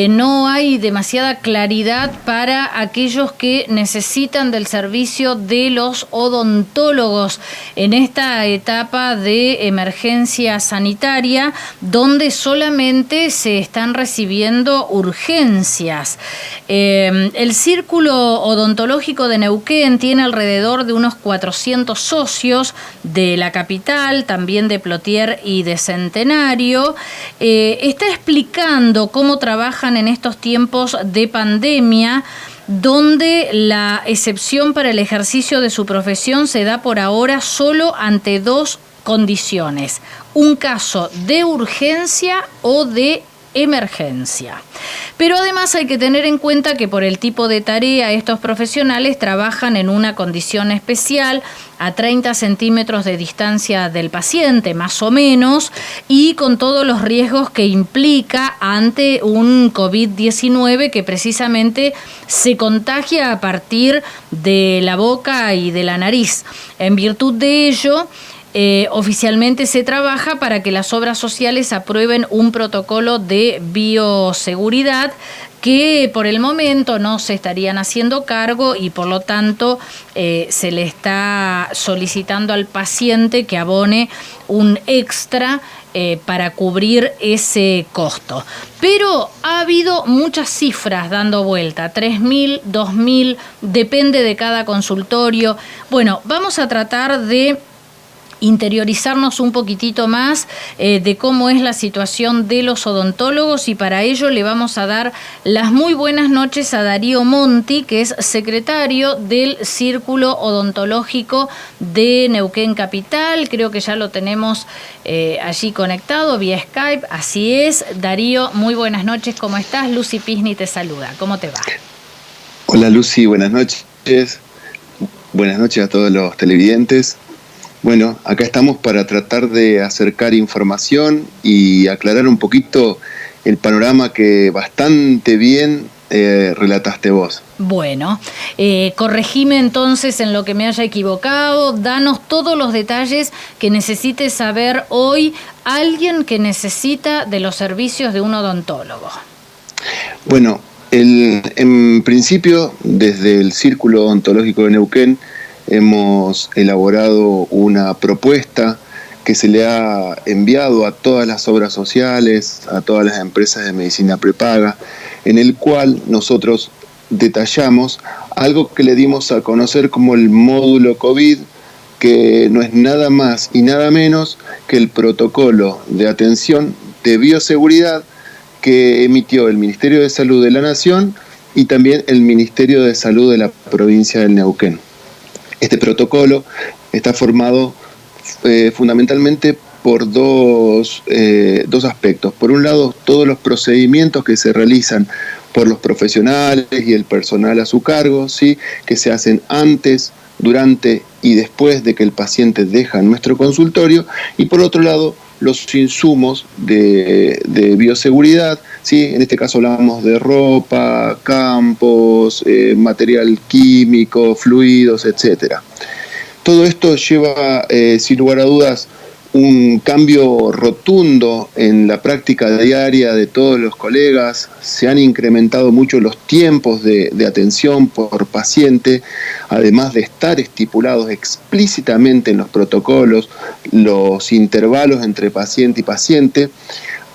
no hay demasiada claridad para aquellos que necesitan del servicio de los odontólogos en esta etapa de emergencia sanitaria, donde solamente se están recibiendo urgencias. El Círculo Odontológico de Neuquén tiene alrededor de unos 400 socios de la capital, también de Plotier y de Centenario. Está explicando cómo trabajan en estos tiempos de pandemia, donde la excepción para el ejercicio de su profesión se da por ahora solo ante dos condiciones: un caso de urgencia o de emergencia. Pero además hay que tener en cuenta que por el tipo de tarea estos profesionales trabajan en una condición especial, a 30 centímetros de distancia del paciente, más o menos, y con todos los riesgos que implica ante un COVID-19 que precisamente se contagia a partir de la boca y de la nariz. En virtud de ello, oficialmente se trabaja para que las obras sociales aprueben un protocolo de bioseguridad que por el momento no se estarían haciendo cargo y por lo tanto se le está solicitando al paciente que abone un extra para cubrir ese costo. Pero ha habido muchas cifras dando vuelta, 3.000, 2.000, depende de cada consultorio. Bueno, vamos a tratar de interiorizarnos un poquitito más de cómo es la situación de los odontólogos, y para ello le vamos a dar las muy buenas noches a Darío Monti, que es secretario del Círculo Odontológico de Neuquén Capital. Creo que ya lo tenemos allí conectado vía Skype. Así es, Darío, muy buenas noches, ¿cómo estás? Lucy Pisni te saluda, ¿cómo te va? Hola Lucy, buenas noches. Buenas noches a todos los televidentes. Bueno, acá estamos para tratar de acercar información y aclarar un poquito el panorama que bastante bien relataste vos. Bueno, corregime entonces en lo que me haya equivocado, danos todos los detalles que necesite saber hoy alguien que necesita de los servicios de un odontólogo. Bueno, en principio, desde el Círculo Odontológico de Neuquén, hemos elaborado una propuesta que se le ha enviado a todas las obras sociales, a todas las empresas de medicina prepaga, en el cual nosotros detallamos algo que le dimos a conocer como el módulo COVID, que no es nada más y nada menos que el protocolo de atención de bioseguridad que emitió el Ministerio de Salud de la Nación y también el Ministerio de Salud de la provincia del Neuquén. Este protocolo está formado fundamentalmente por dos aspectos. Por un lado, todos los procedimientos que se realizan por los profesionales y el personal a su cargo, ¿sí?, que se hacen antes, durante y después de que el paciente deja nuestro consultorio. Y por otro lado, los insumos de bioseguridad, ¿sí? En este caso hablamos de ropa, campos, material químico, fluidos, etc. Todo esto lleva, sin lugar a dudas, un cambio rotundo en la práctica diaria de todos los colegas. Se han incrementado mucho los tiempos de atención por paciente, además de estar estipulados explícitamente en los protocolos los intervalos entre paciente y paciente.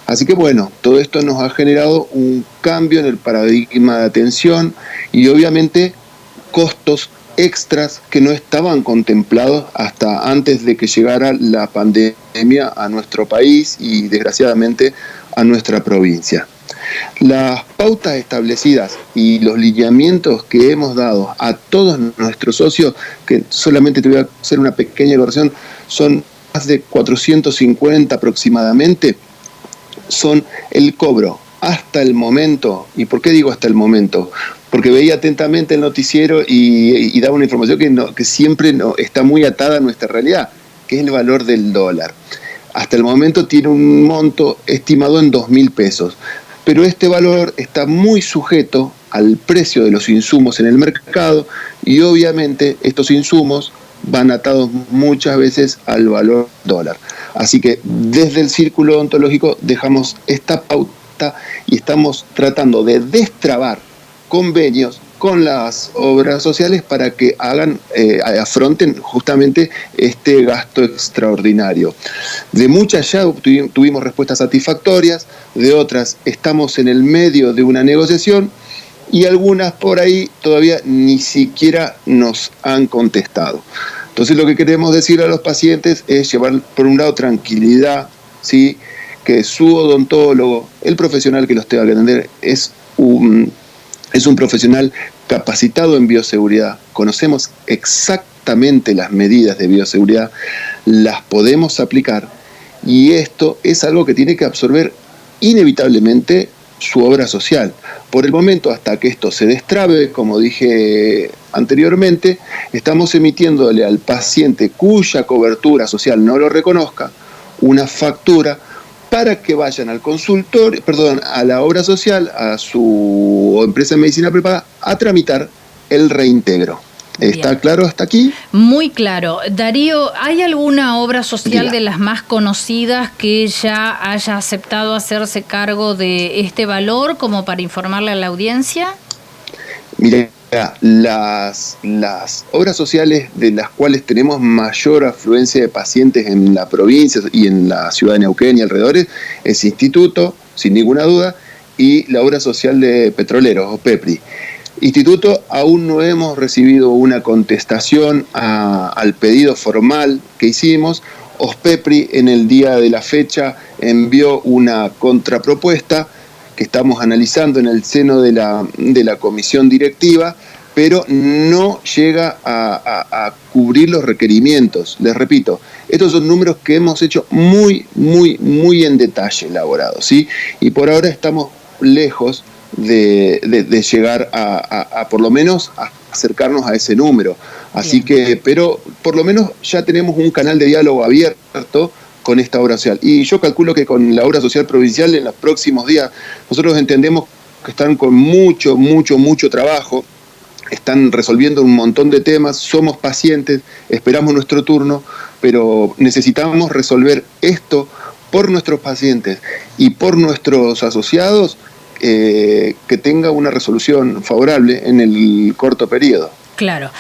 Así que bueno, todo esto nos ha generado un cambio en el paradigma de atención y obviamente costos extras que no estaban contemplados hasta antes de que llegara la pandemia a nuestro país y desgraciadamente a nuestra provincia. Las pautas establecidas y los lineamientos que hemos dado a todos nuestros socios, que solamente te voy a hacer una pequeña corrección, son más de 450 aproximadamente, son el cobro hasta el momento. ¿Y por qué digo hasta el momento? Porque veía atentamente el noticiero y daba una información que siempre está muy atada a nuestra realidad, que es el valor del dólar. Hasta el momento tiene un monto estimado en 2.000 pesos, pero este valor está muy sujeto al precio de los insumos en el mercado y obviamente estos insumos van atados muchas veces al valor dólar. Así que desde el Círculo Odontológico dejamos esta pauta basta y estamos tratando de destrabar convenios con las obras sociales para que afronten justamente este gasto extraordinario. De muchas ya tuvimos respuestas satisfactorias, de otras estamos en el medio de una negociación y algunas por ahí todavía ni siquiera nos han contestado. Entonces lo que queremos decir a los pacientes es llevar por un lado tranquilidad, ¿sí? Que su odontólogo, el profesional que los tenga que atender, es un profesional capacitado en bioseguridad. Conocemos exactamente las medidas de bioseguridad, las podemos aplicar y esto es algo que tiene que absorber inevitablemente su obra social. Por el momento, hasta que esto se destrabe, como dije anteriormente, estamos emitiéndole al paciente cuya cobertura social no lo reconozca una factura para que vayan al consultorio, a la obra social, a su empresa de medicina prepaga, a tramitar el reintegro. ¿Está bien claro hasta aquí? Muy claro. Darío, ¿hay alguna obra social de las más conocidas que ya haya aceptado hacerse cargo de este valor, como para informarle a la audiencia? Mire, las obras sociales de las cuales tenemos mayor afluencia de pacientes en la provincia y en la ciudad de Neuquén y alrededores es Instituto, sin ninguna duda, y la obra social de Petroleros, o PEPRI. Instituto, aún no hemos recibido una contestación al pedido formal que hicimos. OSPEPRI en el día de la fecha envió una contrapropuesta que estamos analizando en el seno de la comisión directiva, pero no llega a cubrir los requerimientos. Les repito, estos son números que hemos hecho muy en detalle elaborados, ¿sí? Y por ahora estamos lejos de llegar a por lo menos a acercarnos a ese número. Así que, pero por lo menos ya tenemos un canal de diálogo abierto con esta obra social. Y yo calculo que con la obra social provincial en los próximos días, nosotros entendemos que están con mucho trabajo, están resolviendo un montón de temas, somos pacientes, esperamos nuestro turno, pero necesitamos resolver esto por nuestros pacientes y por nuestros asociados, que tenga una resolución favorable en el corto periodo. Claro.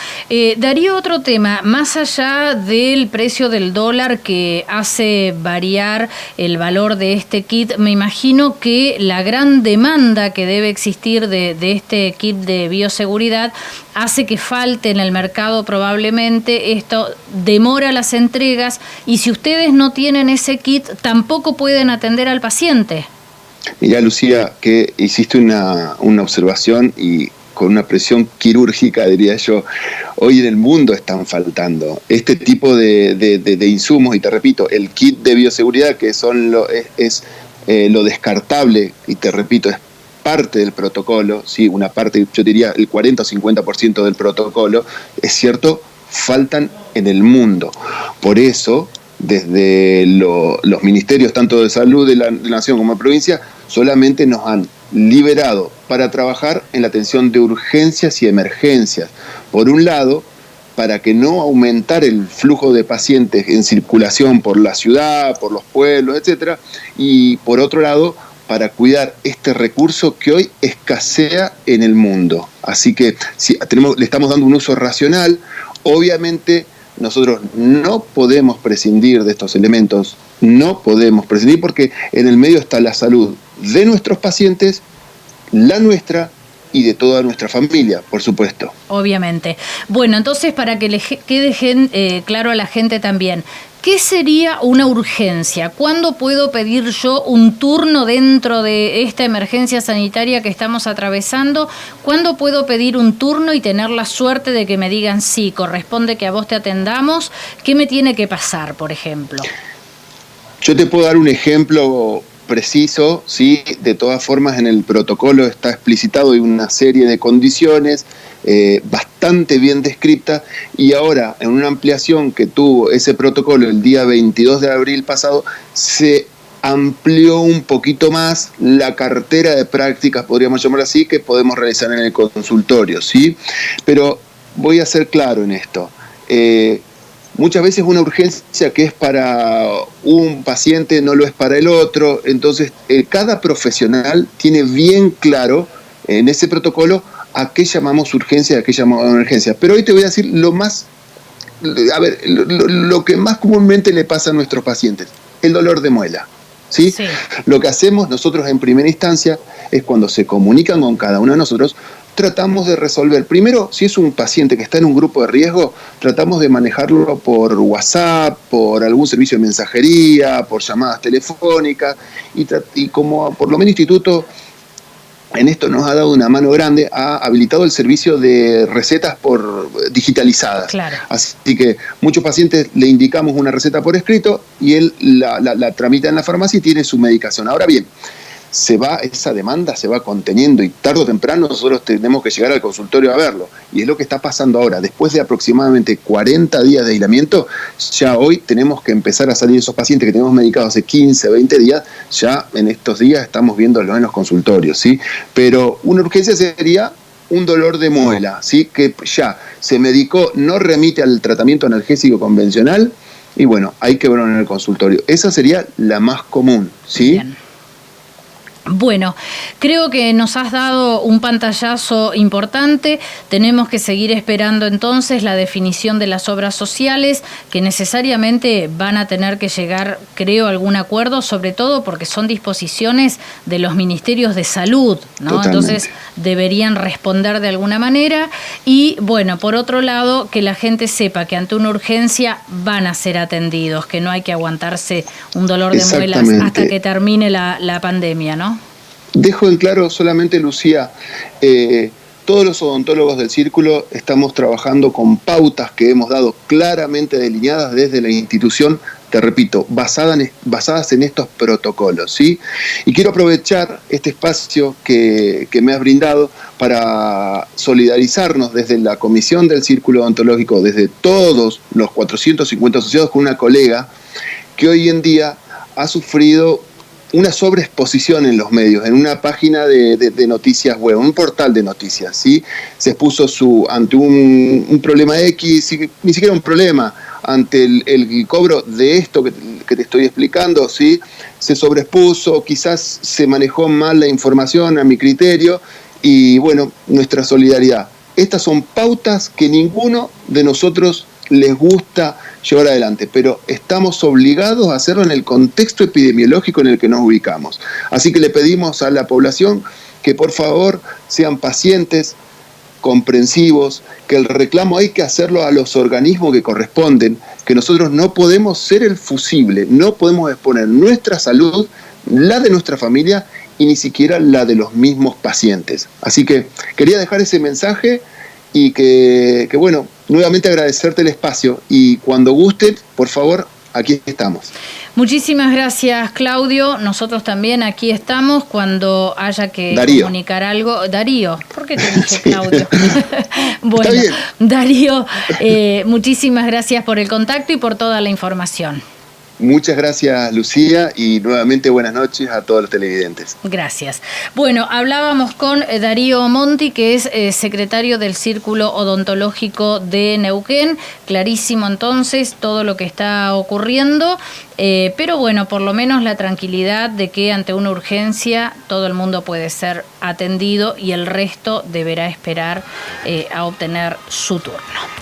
Darío, otro tema, más allá del precio del dólar que hace variar el valor de este kit, me imagino que la gran demanda que debe existir de este kit de bioseguridad hace que falte en el mercado probablemente, esto demora las entregas y si ustedes no tienen ese kit tampoco pueden atender al paciente. Mirá, Lucía, que hiciste una observación y con una presión quirúrgica, diría yo, hoy en el mundo están faltando este tipo de insumos, y te repito, el kit de bioseguridad, que son lo descartable, y te repito, es parte del protocolo, ¿sí? Una parte, yo diría el 40 o 50% del protocolo, es cierto, faltan en el mundo. Por eso, desde los ministerios, tanto de salud de la nación como de provincia, solamente nos han liberado para trabajar en la atención de urgencias y emergencias. Por un lado, para que no aumentar el flujo de pacientes en circulación por la ciudad, por los pueblos, etcétera, y por otro lado, para cuidar este recurso que hoy escasea en el mundo. Así que si le estamos dando un uso racional, obviamente nosotros no podemos prescindir de estos elementos, no podemos prescindir porque en el medio está la salud de nuestros pacientes, la nuestra y de toda nuestra familia, por supuesto. Obviamente. Bueno, entonces para que le quede claro a la gente también, ¿qué sería una urgencia? ¿Cuándo puedo pedir yo un turno dentro de esta emergencia sanitaria que estamos atravesando? ¿Cuándo puedo pedir un turno y tener la suerte de que me digan sí, corresponde que a vos te atendamos? ¿Qué me tiene que pasar, por ejemplo? Yo te puedo dar un ejemplo preciso, ¿sí? De todas formas, en el protocolo está explicitado y una serie de condiciones bastante bien descriptas, y ahora en una ampliación que tuvo ese protocolo el día 22 de abril pasado, se amplió un poquito más la cartera de prácticas, podríamos llamar así, que podemos realizar en el consultorio, ¿sí? Pero voy a ser claro en esto. muchas veces una urgencia que es para un paciente no lo es para el otro, entonces cada profesional tiene bien claro en ese protocolo a qué llamamos urgencia y a qué llamamos emergencia. Pero hoy te voy a decir lo que más comúnmente le pasa a nuestros pacientes, el dolor de muela. ¿Sí? Sí. Lo que hacemos nosotros en primera instancia es cuando se comunican con cada uno de nosotros, tratamos de resolver. Primero, si es un paciente que está en un grupo de riesgo, tratamos de manejarlo por WhatsApp, por algún servicio de mensajería, por llamadas telefónicas, y como por lo menos Instituto en esto nos ha dado una mano grande, ha habilitado el servicio de recetas digitalizadas. Claro. Así que muchos pacientes le indicamos una receta por escrito y él la tramita en la farmacia y tiene su medicación. Ahora bien, esa demanda se va conteniendo y tarde o temprano nosotros tenemos que llegar al consultorio a verlo. Y es lo que está pasando ahora. Después de aproximadamente 40 días de aislamiento, ya hoy tenemos que empezar a salir esos pacientes que tenemos medicados hace 15, 20 días, ya en estos días estamos viéndolos en los consultorios, ¿sí? Pero una urgencia sería un dolor de muela, ¿sí? Que ya se medicó, no remite al tratamiento analgésico convencional y bueno, hay que verlo en el consultorio. Esa sería la más común, ¿sí? Bien. Bueno, creo que nos has dado un pantallazo importante. Tenemos que seguir esperando entonces la definición de las obras sociales, que necesariamente van a tener que llegar, creo, a algún acuerdo, sobre todo porque son disposiciones de los ministerios de salud, ¿no? Totalmente. Entonces deberían responder de alguna manera. Y bueno, por otro lado, que la gente sepa que ante una urgencia van a ser atendidos, que no hay que aguantarse un dolor de muelas hasta que termine la pandemia, ¿no? Dejo en claro solamente, Lucía, todos los odontólogos del Círculo estamos trabajando con pautas que hemos dado claramente delineadas desde la institución, te repito, basadas en estos protocolos, ¿sí? Y quiero aprovechar este espacio que me has brindado para solidarizarnos desde la Comisión del Círculo Odontológico, desde todos los 450 asociados, con una colega que hoy en día ha sufrido una sobreexposición en los medios, en una página de noticias web, un portal de noticias, ¿sí? Se expuso ante un problema X, ni siquiera un problema, ante el cobro de esto que te estoy explicando, ¿sí? Se sobreexpuso, quizás se manejó mal la información a mi criterio, y bueno, nuestra solidaridad. Estas son pautas que ninguno de nosotros les gusta llevar adelante, pero estamos obligados a hacerlo en el contexto epidemiológico en el que nos ubicamos. Así que le pedimos a la población que por favor sean pacientes, comprensivos, que el reclamo hay que hacerlo a los organismos que corresponden, que nosotros no podemos ser el fusible, no podemos exponer nuestra salud, la de nuestra familia y ni siquiera la de los mismos pacientes. Así que quería dejar ese mensaje y que bueno, nuevamente agradecerte el espacio y cuando gusten, por favor, aquí estamos. Muchísimas gracias, Claudio. Nosotros también aquí estamos cuando haya que comunicar algo. Darío, ¿por qué te dije Claudio? Bueno, Darío, muchísimas gracias por el contacto y por toda la información. Muchas gracias, Lucía, y nuevamente buenas noches a todos los televidentes. Gracias. Bueno, hablábamos con Darío Monti, que es secretario del Círculo Odontológico de Neuquén. Clarísimo entonces todo lo que está ocurriendo, pero bueno, por lo menos la tranquilidad de que ante una urgencia todo el mundo puede ser atendido y el resto deberá esperar a obtener su turno.